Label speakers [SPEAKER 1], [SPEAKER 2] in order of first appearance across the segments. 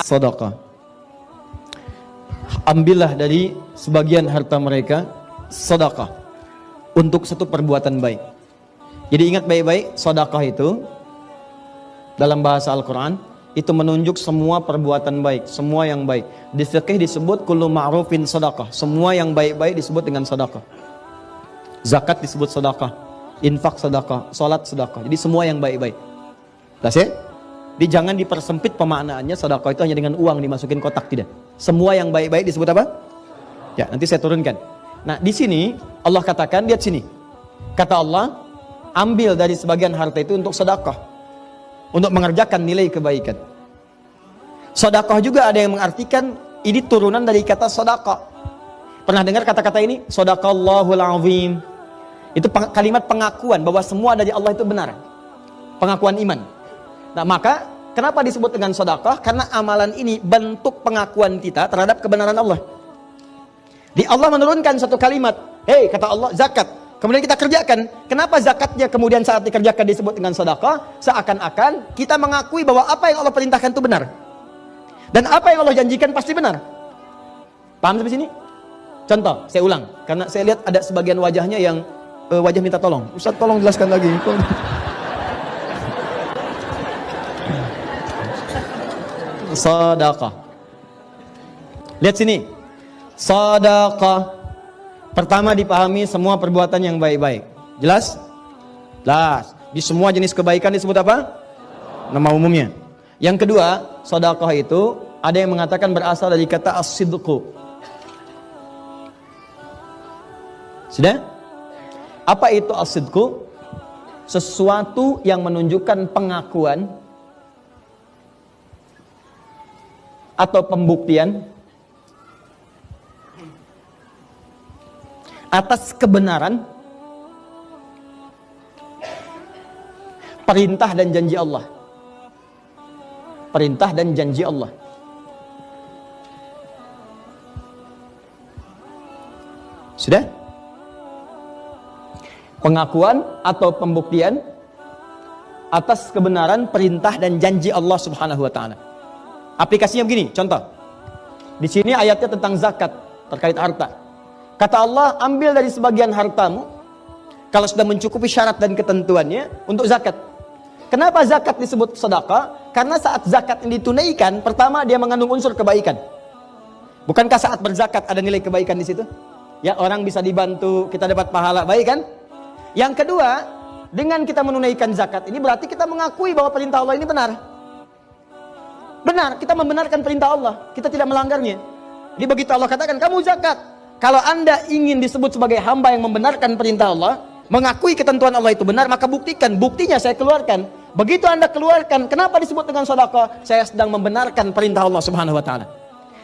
[SPEAKER 1] sedekah. Ambillah dari sebagian harta mereka sedekah untuk satu perbuatan baik. Jadi ingat baik-baik, sedekah itu dalam bahasa Al-Quran itu menunjuk semua perbuatan baik, semua yang baik. Di fikih disebut kullu ma'rufin sedekah, semua yang baik-baik disebut dengan sedekah. Zakat disebut sedekah, infak sedekah, salat sedekah. Jadi semua yang baik-baik. Jelas ya? Jadi jangan dipersempit pemaknaannya sedekah itu hanya dengan uang dimasukin kotak, tidak. Semua yang baik-baik disebut apa? Ya, nanti saya turunkan. Nah, di sini Allah katakan, lihat sini. Kata Allah, ambil dari sebagian harta itu untuk sedekah, untuk mengerjakan nilai kebaikan. Sedekah juga ada yang mengartikan ini turunan dari kata sedekah. Pernah dengar kata-kata ini? Shadaqallahul azim. Itu kalimat pengakuan bahwa semua dari Allah itu benar. Pengakuan iman. Nah, maka kenapa disebut dengan sedekah? Karena amalan ini bentuk pengakuan kita terhadap kebenaran Allah. Di Allah menurunkan satu kalimat, hei kata Allah, zakat. Kemudian kita kerjakan. Kenapa zakatnya kemudian saat dikerjakan disebut dengan sedekah? Seakan-akan kita mengakui bahwa apa yang Allah perintahkan itu benar. Dan apa yang Allah janjikan pasti benar. Paham sampai sini? Contoh, saya ulang. Karena saya lihat ada sebagian wajahnya yang wajah minta tolong. Ustaz tolong jelaskan lagi. Sedekah. Lihat sini. Sedekah. Pertama dipahami semua perbuatan yang baik-baik. Jelas? Jelas. Di semua jenis kebaikan disebut apa? Nama umumnya. Yang kedua, sedekah itu ada yang mengatakan berasal dari kata as-sidqu. Sudah? Apa itu as-sidqu? Sesuatu yang menunjukkan pengakuan atau pembuktian atas kebenaran perintah dan janji Allah. Perintah dan janji Allah. Sudah? Pengakuan atau pembuktian atas kebenaran perintah dan janji Allah Subhanahu wa taala. Aplikasinya begini, contoh. Di sini ayatnya tentang zakat terkait harta. Kata Allah, ambil dari sebagian hartamu kalau sudah mencukupi syarat dan ketentuannya untuk zakat. Kenapa zakat disebut sedekah? Karena saat zakat ini ditunaikan, pertama dia mengandung unsur kebaikan. Bukankah saat berzakat ada nilai kebaikan di situ? Ya, orang bisa dibantu, kita dapat pahala, baik kan? Yang kedua, dengan kita menunaikan zakat ini berarti kita mengakui bahwa perintah Allah ini benar. Benar, kita membenarkan perintah Allah, kita tidak melanggarnya. Jadi begitu Allah katakan, kamu zakat. Kalau Anda ingin disebut sebagai hamba yang membenarkan perintah Allah, mengakui ketentuan Allah itu benar, maka buktikan. Buktinya saya keluarkan. Begitu Anda keluarkan, kenapa disebut dengan sedekah? Saya sedang membenarkan perintah Allah Subhanahu wa taala.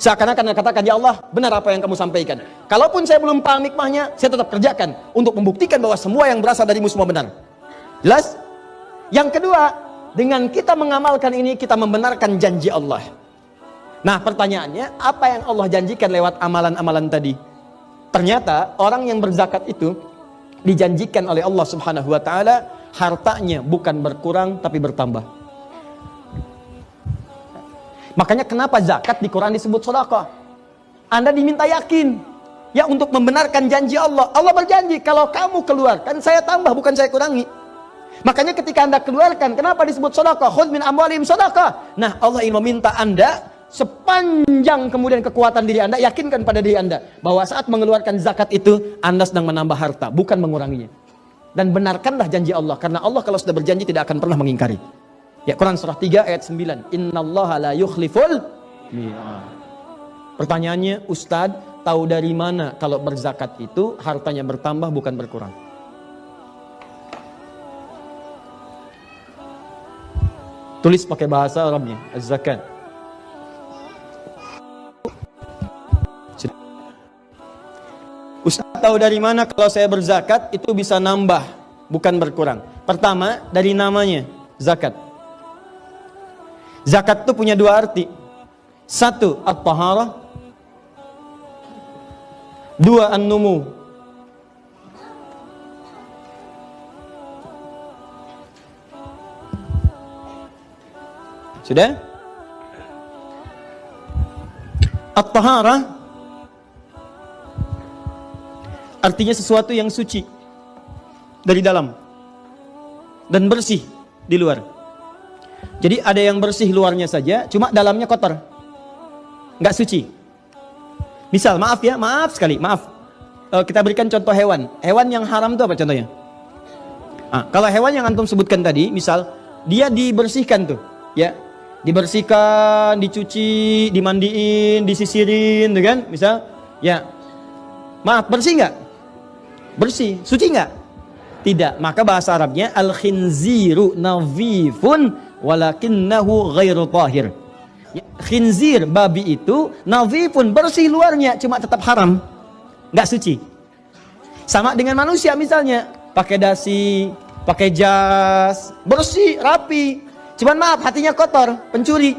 [SPEAKER 1] Seakan-akan Anda katakan, ya Allah, benar apa yang kamu sampaikan. Kalaupun saya belum paham hikmahnya, saya tetap kerjakan untuk membuktikan bahwa semua yang berasal darimu semua benar. Jelas? Yang kedua, dengan kita mengamalkan ini, kita membenarkan janji Allah. Nah, pertanyaannya, apa yang Allah janjikan lewat amalan-amalan tadi? Ternyata orang yang berzakat itu dijanjikan oleh Allah Subhanahu wa taala hartanya bukan berkurang tapi bertambah. Makanya kenapa zakat di Quran disebut sedekah? Anda diminta yakin ya untuk membenarkan janji Allah. Allah berjanji kalau kamu keluarkan saya tambah bukan saya kurangi. Makanya ketika Anda keluarkan, kenapa disebut sedekah? Khudz min amwalihim sedekah. Nah, Allah ingin meminta Anda sepanjang kemudian kekuatan diri Anda, yakinkan pada diri Anda bahwa saat mengeluarkan zakat itu Anda sedang menambah harta, bukan menguranginya. Dan benarkanlah janji Allah, karena Allah kalau sudah berjanji tidak akan pernah mengingkari. Ya, Quran surah 3 ayat 9. Innallaha la yukhliful mi'ad. Pertanyaannya, Ustadz, tahu dari mana kalau berzakat itu hartanya bertambah bukan berkurang? Tulis pakai bahasa Arabnya, az-zakat. Ustaz tahu dari mana kalau saya berzakat itu bisa nambah bukan berkurang? Pertama, dari namanya zakat. Zakat itu punya dua arti. Satu, at-taharah. Dua, an-numu. Sudah? At-taharah artinya sesuatu yang suci dari dalam dan bersih di luar. Jadi ada yang bersih luarnya saja, cuma dalamnya kotor, nggak suci. Misal, maaf sekali. Kita berikan contoh hewan. Hewan yang haram itu apa contohnya? Kalau hewan yang antum sebutkan tadi, misal dia dibersihkan tuh, ya, dibersihkan, dicuci, dimandiin, disisirin, gitu kan? Misal, ya, maaf, bersih nggak? Bersih, suci nggak? Tidak. Maka bahasa Arabnya al-khinziru nadhifun walakinnahu ghairu tahir. Khinzir, babi itu nadhifun, bersih luarnya, cuma tetap haram, nggak suci. Sama dengan manusia misalnya, pakai dasi, pakai jas, bersih, rapi, cuman maaf hatinya kotor, pencuri.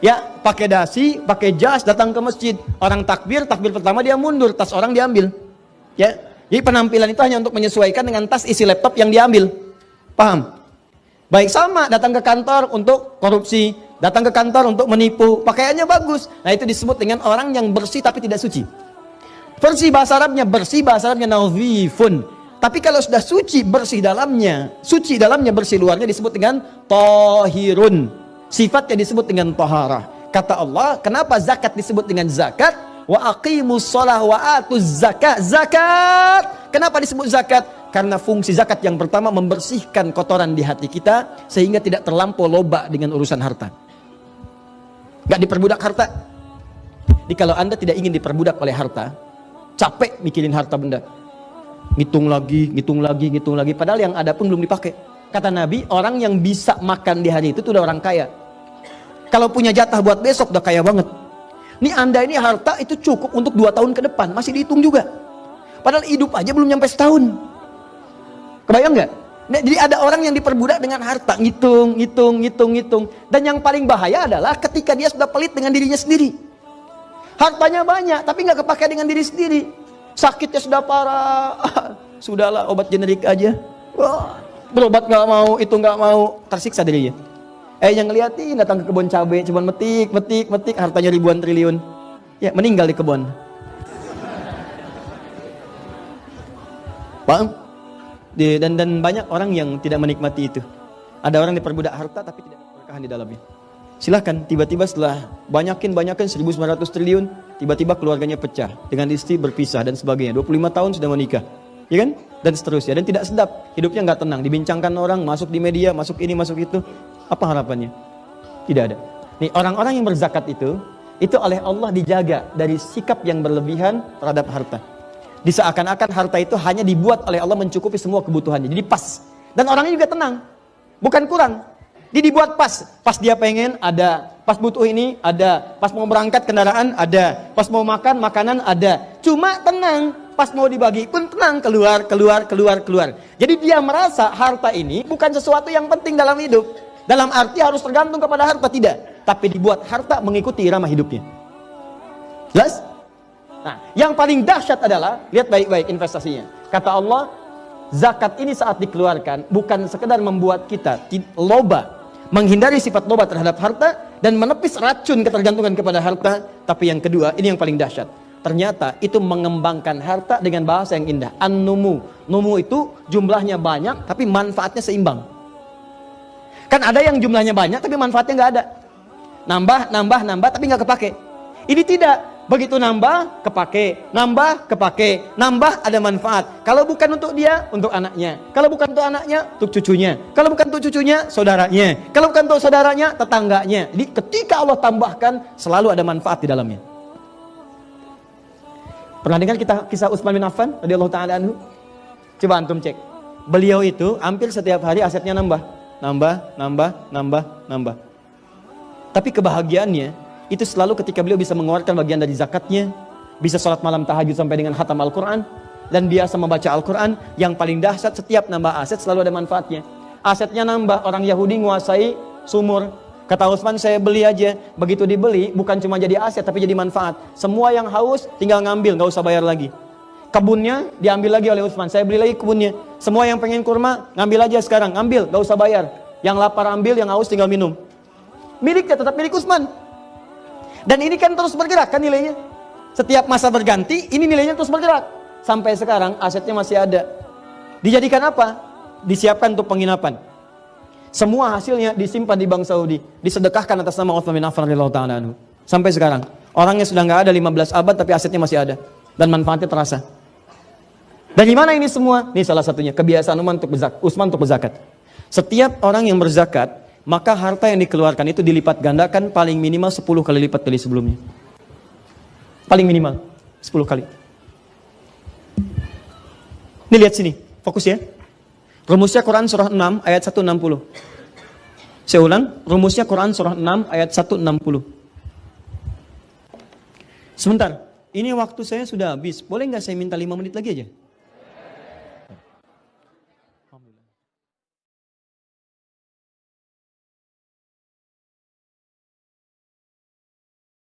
[SPEAKER 1] Ya, pakai dasi, pakai jas, datang ke masjid, orang takbir pertama dia mundur, tas orang diambil. Ya, jadi penampilan itu hanya untuk menyesuaikan dengan tas isi laptop yang diambil. Paham? Baik, sama datang ke kantor untuk korupsi, datang ke kantor untuk menipu, pakaiannya bagus. Nah, itu disebut dengan orang yang bersih tapi tidak suci. Bersih bahasa Arabnya nadhifun. Tapi kalau sudah suci dalamnya, bersih luarnya disebut dengan tahirun. Sifatnya disebut dengan taharah. Kata Allah, kenapa zakat disebut dengan zakat? Wa aqimus shalah wa atuz zakat. Zakat. Kenapa disebut zakat? Karena fungsi zakat yang pertama membersihkan kotoran di hati kita sehingga tidak terlampau loba dengan urusan harta. Gak diperbudak harta. Jadi kalau Anda tidak ingin diperbudak oleh harta, capek mikirin harta benda. Ngitung lagi. Padahal yang ada pun belum dipakai. Kata Nabi, orang yang bisa makan di hari itu udah orang kaya. Kalau punya jatah buat besok udah kaya banget. Nih Anda ini harta itu cukup untuk 2 tahun ke depan, masih dihitung juga. Padahal hidup aja belum nyampe setahun. Kebayang nggak? Nah, jadi ada orang yang diperbudak dengan harta, ngitung. Dan yang paling bahaya adalah ketika dia sudah pelit dengan dirinya sendiri. Hartanya banyak, tapi nggak kepakai dengan diri sendiri. Sakitnya sudah parah, sudahlah obat generik aja. Wah, berobat nggak mau, itu nggak mau, tersiksa dirinya. Yang ngeliatin datang ke kebun cabai, cuman metik, hartanya ribuan triliun. Ya, meninggal di kebun. Paham? Dan banyak orang yang tidak menikmati itu. Ada orang diperbudak harta tapi tidak berkahan di dalamnya. Silahkan, tiba-tiba setelah banyakin 1.900 triliun, tiba-tiba keluarganya pecah, dengan istri berpisah dan sebagainya. 25 tahun sudah menikah, ya kan? Dan seterusnya, dan tidak sedap, hidupnya nggak tenang, dibincangkan orang, masuk di media, masuk ini, masuk itu. Apa harapannya? Tidak ada. Nih, orang-orang yang berzakat itu oleh Allah dijaga dari sikap yang berlebihan terhadap harta. Diseakan-akan harta itu hanya dibuat oleh Allah mencukupi semua kebutuhannya, jadi pas. Dan orangnya juga tenang, bukan kurang. Dia dibuat pas dia pengen ada, pas butuh ini ada, pas mau berangkat kendaraan ada, pas mau makan makanan ada. Cuma tenang, pas mau dibagi pun tenang, keluar. Jadi dia merasa harta ini bukan sesuatu yang penting dalam hidup. Dalam arti harus tergantung kepada harta, tidak. Tapi dibuat harta mengikuti irama hidupnya. Jelas? Nah, yang paling dahsyat adalah, lihat baik-baik investasinya. Kata Allah, zakat ini saat dikeluarkan bukan sekedar membuat kita loba, menghindari sifat loba terhadap harta dan menepis racun ketergantungan kepada harta. Tapi yang kedua, ini yang paling dahsyat. Ternyata itu mengembangkan harta dengan bahasa yang indah. An-numu. Numu itu jumlahnya banyak tapi manfaatnya seimbang. Kan ada yang jumlahnya banyak tapi manfaatnya nggak ada. Nambah tapi nggak kepake. Ini tidak. Begitu nambah, kepake. Nambah ada manfaat. Kalau bukan untuk dia, untuk anaknya. Kalau bukan untuk anaknya, untuk cucunya. Kalau bukan untuk cucunya, saudaranya. Kalau bukan untuk saudaranya, tetangganya. Jadi ketika Allah tambahkan, selalu ada manfaat di dalamnya. Pernah dengar kisah Utsman bin Affan radhiyallahu ta'ala anhu? Coba antum cek. Beliau itu hampir setiap hari asetnya nambah. Tapi kebahagiaannya itu selalu ketika beliau bisa mengeluarkan bagian dari zakatnya, bisa sholat malam tahajud sampai dengan khatam Al-Quran, dan biasa membaca Al-Quran. Yang paling dahsyat, setiap nambah aset selalu ada manfaatnya. Asetnya nambah, orang Yahudi menguasai sumur. Kata Utsman, saya beli aja. Begitu dibeli, bukan cuma jadi aset tapi jadi manfaat. Semua yang haus tinggal ngambil, gak usah bayar lagi. Kebunnya diambil lagi oleh Utsman, saya beli lagi kebunnya. Semua yang pengen kurma, ngambil aja sekarang, ngambil, gak usah bayar. Yang lapar ambil, yang haus tinggal minum. Miliknya tetap milik Utsman. Dan ini kan terus bergerak kan nilainya. Setiap masa berganti, ini nilainya terus bergerak. Sampai sekarang asetnya masih ada. Dijadikan apa? Disiapkan untuk penginapan. Semua hasilnya disimpan di Bank Saudi, disedekahkan atas nama Utsman bin Affan radhiyallahu ta'ala anhu. Sampai sekarang, orangnya sudah nggak ada 15 abad tapi asetnya masih ada dan manfaatnya terasa. Dari mana ini semua? Ini salah satunya, kebiasaan Utsman untuk berzakat. Setiap orang yang berzakat, maka harta yang dikeluarkan itu dilipat gandakan paling minimal 10 kali lipat dari sebelumnya. Paling minimal 10 kali. Ini lihat sini, fokus ya. Rumusnya Quran surah 6 ayat 160. Saya ulang, rumusnya Quran surah 6 ayat 160. Sebentar, ini waktu saya sudah habis. Boleh nggak saya minta 5 menit lagi aja?